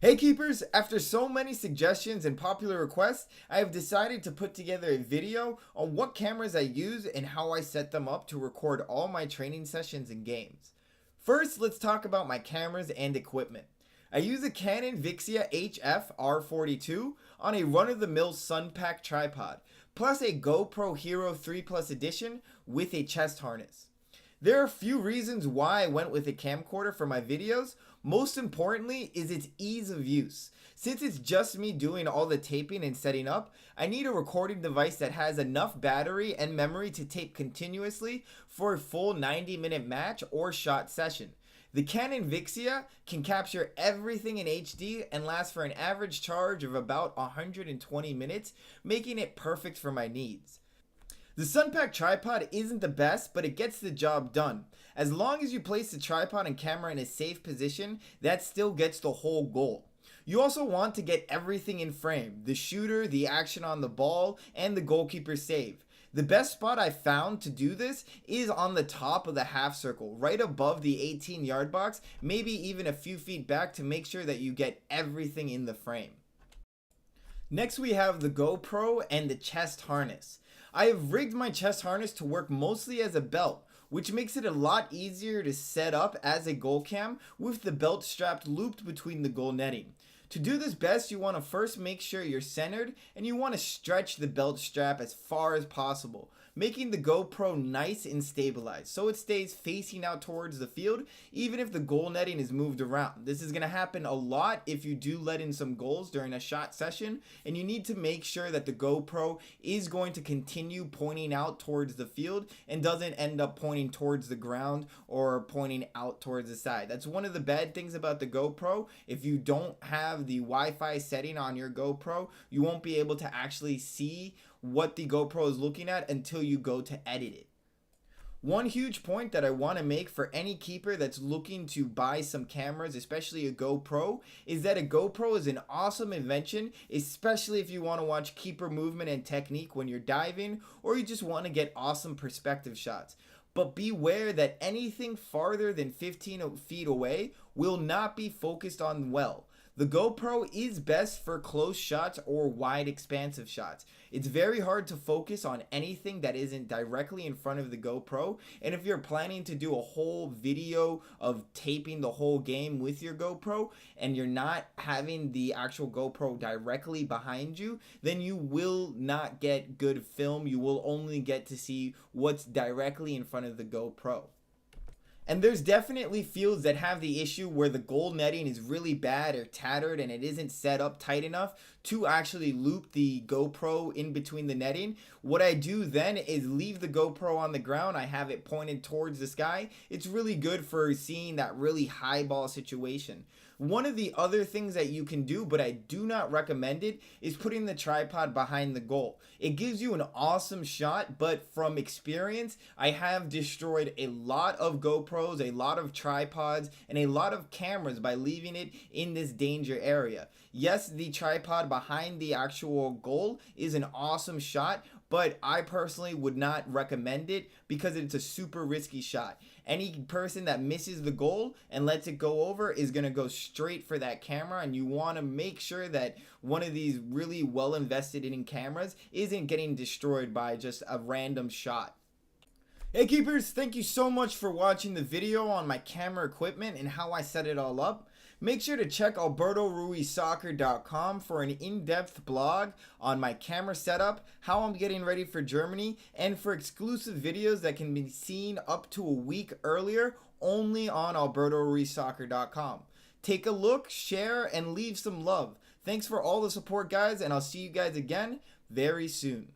Hey keepers, after so many suggestions and popular requests, I have decided to put together a video on what cameras I use and how I set them up to record all my training sessions and games. First, let's talk about my cameras and equipment. I use a Canon Vixia HF R42 on a run-of-the-mill Sunpack tripod, plus a GoPro Hero 3 Plus Edition with a chest harness. There are a few reasons why I went with a camcorder for my videos. Most importantly is its ease of use. Since it's just me doing all the taping and setting up, I need a recording device that has enough battery and memory to tape continuously for a full 90-minute match or shot session. The Canon Vixia can capture everything in HD and lasts for an average charge of about 120 minutes, making it perfect for my needs. The Sunpack tripod isn't the best, but it gets the job done. As long as you place the tripod and camera in a safe position, that still gets the whole goal. You also want to get everything in frame: the shooter, the action on the ball, and the goalkeeper save. The best spot I found to do this is on the top of the half circle, right above the 18-yard box, maybe even a few feet back to make sure that you get everything in the frame. Next we have the GoPro and the chest harness. I have rigged my chest harness to work mostly as a belt, which makes it a lot easier to set up as a goal cam with the belt strapped looped between the goal netting. To do this best, you want to first make sure you're centered and you want to stretch the belt strap as far as possible, making the GoPro nice and stabilized so it stays facing out towards the field even if the goal netting is moved around. This is going to happen a lot if you do let in some goals during a shot session, and you need to make sure that the GoPro is going to continue pointing out towards the field and doesn't end up pointing towards the ground or pointing out towards the side. That's one of the bad things about the GoPro. If you don't have the Wi-Fi setting on your GoPro, you won't be able to actually see what the GoPro is looking at until you go to edit it. One huge point that I want to make for any keeper that's looking to buy some cameras, especially a GoPro, is that a GoPro is an awesome invention, especially if you want to watch keeper movement and technique when you're diving, or you just want to get awesome perspective shots. But beware that anything farther than 15 feet away will not be focused on well. The GoPro is best for close shots or wide expansive shots. It's very hard to focus on anything that isn't directly in front of the GoPro, and if you're planning to do a whole video of taping the whole game with your GoPro and you're not having the actual GoPro directly behind you, then you will not get good film. You will only get to see what's directly in front of the GoPro. And there's definitely fields that have the issue where the goal netting is really bad or tattered and it isn't set up tight enough to actually loop the GoPro in between the netting. What I do then is leave the GoPro on the ground. I have it pointed towards the sky. It's really good for seeing that really high ball situation. One of the other things that you can do, but I do not recommend it, is putting the tripod behind the goal. It gives you an awesome shot, but from experience, I have destroyed a lot of GoPros, a lot of tripods, and a lot of cameras by leaving it in this danger area. Yes, the tripod behind the actual goal is an awesome shot, but I personally would not recommend it because it's a super risky shot. Any person that misses the goal and lets it go over is going to go straight for that camera, and you want to make sure that one of these really well invested in cameras isn't getting destroyed by just a random shot. Hey keepers, thank you so much for watching the video on my camera equipment and how I set it all up. Make sure to check albertoruizsoccer.com for an in-depth blog on my camera setup, how I'm getting ready for Germany, and for exclusive videos that can be seen up to a week earlier only on albertoruizsoccer.com. Take a look, share, and leave some love. Thanks for all the support, guys, and I'll see you guys again very soon.